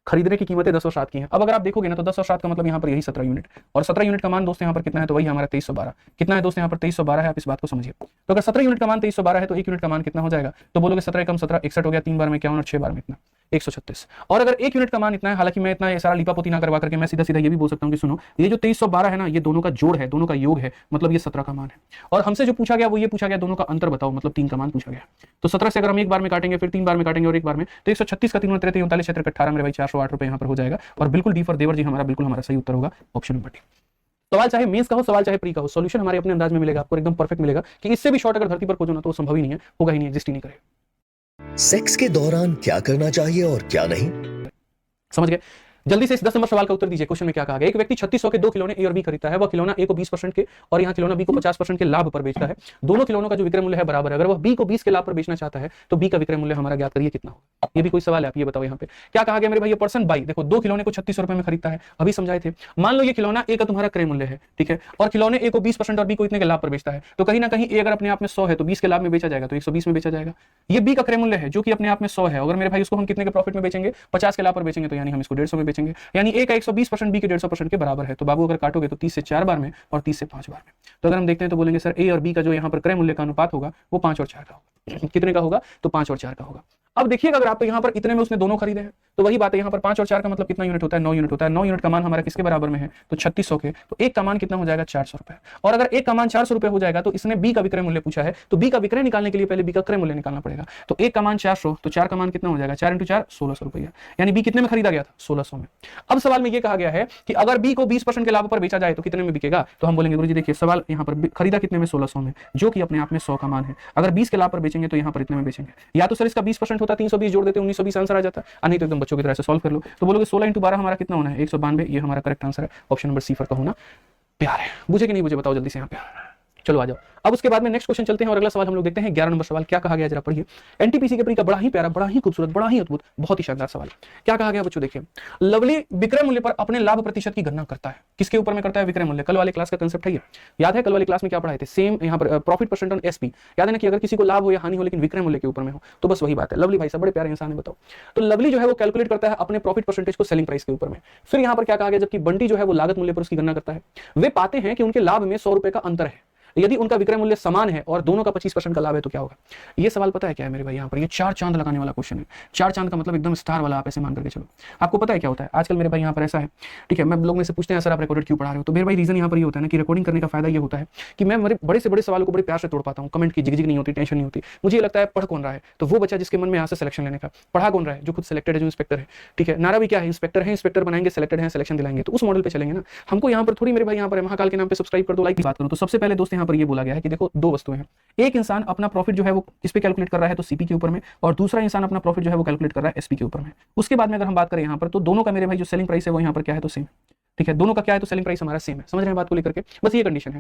खरीदने की कीमतें 10 और 7 की हैं। अब अगर आप देखोगे ना तो 10 और 7 का मतलब यहाँ पर यही 17 यूनिट, और 17 यूनिट का मान दोस्त यहाँ पर कितना है, तो वही हमारा 2312 कितना है दोस्त यहाँ पर 2312 है। आप इस बात को समझिए, तो अगर 17 यूनिट का मान 2312 है तो 1 यूनिट का मान कितना हो जाएगा, तो बोलोगे 17 कम 17 61 हो गया, 3 बार में 51 और 6 बार में इतना 136। और अगर 1 यूनिट का मान इतना है, हालांकि मैं इतना सारा लिपापोती ना करवा करके मैं सीधा सीधा ये भी बोल सकता हूँ कि सुनो ये जो 2312 है ना, ये दोनों का जोड़ है, दोनों का योग है, मतलब ये 17 का मान है। और हमसे जो पूछा गया वो ये पूछा गया दोनों का अंतर बताओ, मतलब 3 का मान पूछा गया। तो 17 से अगर हम एक बार में काटेंगे, फिर 3 बार में काटेंगे और एक बार में, तो 136 का 3 39 39 18 मेरे भाई 408 रुपए यहाँ पर हो जाएगा। और बिल्कुल डी फॉर देवर जी हमारा बिल्कुल हमारा सही उत्तर होगा ऑप्शन नंबर डी। सवाल चाहे मेंस का हो, सवाल चाहे प्री का हो, सॉल्यूशन हमारे अपने अंदाज में मिलेगा आपको, एकदम परफेक्ट मिलेगा कि इससे भी शॉर्ट अगर धरती पर खोजो ना तो संभव ही नहीं है, होगा ही नहीं, एग्जिस्ट ही नहीं करेगा। सेक्स के दौरान क्या करना चाहिए और क्या नहीं, समझ गए। जल्दी से इस 10 नंबर सवाल का उत्तर दीजिए। क्वेश्चन में क्या कहा गया, एक व्यक्ति 3600 के 2 खिलौने ए और बी खरीदता है, वह खिलौना ए को 20% के और यहाँ खिलौना बी को 50% के लाभ पर बेचता है। दोनों खिलौनों का जो विक्रय मूल्य है बराबर है। अगर वह बी को 20 के लाभ पर बेचना चाहता है तो बी का विक्रय मूल्य हमारा ज्ञात करिए कितना होगा। ये भी कोई सवाल है, आप ये बताओ यहाँ पे क्या कहा गया मेरे भाई। पर्सन बाई देखो 2 खिलौने को 3600 रुपए में खरीदता है, अभी समझाए थे। मान लो ये खिलौना ए का तुम्हारा क्रय मूल्य है, ठीक है, और खिलौने ए को 20% और बी को इतने के लाभ पर बेचता है, तो कहीं ना कहीं ए अगर अपने आप में 100 है तो 20 के लाभ में बेचा जाएगा तो 120 में बेचा जाएगा। ये बी का क्रय मूल्य है जो कि अपने आप में 100 है, अगर मेरे भाई उसको हम कितने के प्रॉफिट में बेचेंगे 50 के लाभ पर बेचेंगे, तो यानी हम इसको 150 में बेचेंगे, यानी ए का 120% बी के 150% के बराबर है। तो बाबू अगर काटोगे तो 30 से 4 बार में और 30 से 5 बार में। तो अगर हम देखते हैं तो बोलेंगे सर ए और बी का जो यहाँ पर क्रय मूल्य का अनुपात होगा वो 5 और 4 का होगा। कितने का होगा, तो 5 और 4 का होगा। अब देखिएगा अगर आप यहाँ पर इतने में उसने दोनों खरीदे हैं तो वही बात है, यहाँ पर 5 और 4 का मतलब कितना यूनिट होता है, 9 यूनिट होता है। 9 यूनिट का मान हमारा किसके बराबर में है, तो 3600 के, तो एक का मान कितना हो जाएगा 400 रुपए। और अगर एक का मान 400 रुपए हो जाएगा तो इसने बी का विक्रय मूल्य पूछा है, तो बी का विक्रय निकालने के लिए पहले बी का क्रय मूल्य निकालना पड़ेगा। तो एक का मान 400, तो 4 का मान कितना हो जाएगा, 4 × 4 1600 रुपया, यानी बी कितने में खरीदा गया था 1600 में। अब सवाल में यह कहा गया है कि अगर बी को 20% के लाभ पर बेचा जाए तो कितने में बिकेगा, तो हम बोलेंगे गुरुजी देखिए सवाल यहाँ पर खरीदा कितने में 1600 में, जो कि अपने आप में 100 का मान है। अगर 20 के लाभ पर बेचेंगे तो यहाँ पर इतने में बेचेंगे, या तो सर इसका 20% होता 320 जोड़ देते 1920 आंसर आ जाता, नहीं तो एकदम बच्चों की तरह से सॉल्व कर लो। तो बोलोगे 16 × 12 हमारा कितना होना है 192, ये हमारा करेक्ट आंसर है, ऑप्शन नंबर सी का होना प्यार है। बुझे कि नहीं बुझे बताओ जल्दी से यहाँ पे, चलो आ जाओ। अब उसके बाद में नेक्स्ट क्वेश्चन चलते हैं और अगला सवाल हम लोग देखते हैं 11 नंबर सवाल क्या कहा गया जरा पढ़िए। एनटीपीसी के प्री का बड़ा ही प्यारा, बड़ा ही खूबसूरत, बड़ा ही अद्भुत, बहुत ही शानदार सवाल। क्या कहा गया बच्चों देखिए, लवली विक्रय मूल्य पर अपने लाभ प्रतिशत की गणना करता है। किसके ऊपर में करता है, विक्रय मूल्य। कल वाले क्लास का कंसेप्ट है ये, याद है कल वाली क्लास में क्या पढ़ाए थे, सेम यहाँ पर प्रॉफिट परसेंट ऑन एसपी, याद है ना कि अगर किसी को लाभ हो या हानि हो लेकिन विक्रय मूल्य के ऊपर में हो, तो बस वही बात है। लवली भाई साहब बड़े प्यारे इंसान है, बताओ। तो लवली जो है वो कैलकुलेट करता है अपने प्रॉफिट परसेंटेज को सेलिंग प्राइस के ऊपर में। फिर यहाँ पर क्या कहा गया, जबकि बंटी जो है वो लागत मूल्य पर उसकी गणना करता है। वे पाते हैं कि उनके लाभ में 100 रुपए का अंतर है, यदि उनका विक्रय मूल्य समान है और दोनों का 25% का लाभ है तो क्या होगा। ये सवाल पता है क्या है मेरे भाई, यहाँ पर ये 4 चांद लगाने वाला क्वेश्चन है। 4 चांद का मतलब एकदम स्टार वाला, आप ऐसे मान करके चलो। आपको पता है क्या होता है आजकल मेरे भाई यहाँ पर ऐसा है, ठीक है, मैं लोग में से पूछते हैं सर आप रिकॉर्डेड क्यों पढ़ा रहे हो, तो मेरे भाई रीजन यहाँ पर ये होता है ना कि रिकॉर्डिंग करने का फायदा ये होता है कि मैं बड़े से बड़े सवालों को बड़े प्यार से तोड़ पाता हूँ, कमेंट की जिगजिग नहीं होती, टेंशन नहीं होती। मुझे ये लगता है पढ़ कौन रहा है, तो वो बच्चा जिसके मन में यहाँ से सिलेक्शन लेने का, पढ़ा कौन रहा है, जो खुद सिलेक्टेड है, जो इंस्पेक्टर है, ठीक है। नारा भी क्या है, इंस्पेक्टर है, इंस्पेक्टर बनाएंगे, सिलेक्टेड है, सिलेक्शन दिलाएंगे, तो उस मॉडल पे चलेंगे ना। हमको यहाँ पर थोड़ी मेरे भाई यहाँ पर महाकाल के नाम पे सब्सक्राइब कर दो, लाइक की बात करूँ तो सबसे पहले दोस्त यहाँ पर ये बोला गया है कि देखो दो वस्तुएं हैं, एक इंसान अपना प्रॉफिट जो है वो किस पे कैलकुलेट कर रहा है, तो सीपी के ऊपर में, और दूसरा इंसान अपना प्रॉफिट जो है वो कैलकुलेट कर रहा है एसपी के ऊपर में। उसके बाद में अगर हम बात करें यहाँ पर, तो दोनों का मेरे भाई जो सेलिंग प्राइस है वो यहाँ पर क्या है, तो सेम। ठीक है, दोनों का क्या है, तो सेलिंग प्राइस हमारा सेम है। समझ रहे हैं बात को लेकर के, बस ये कंडीशन है।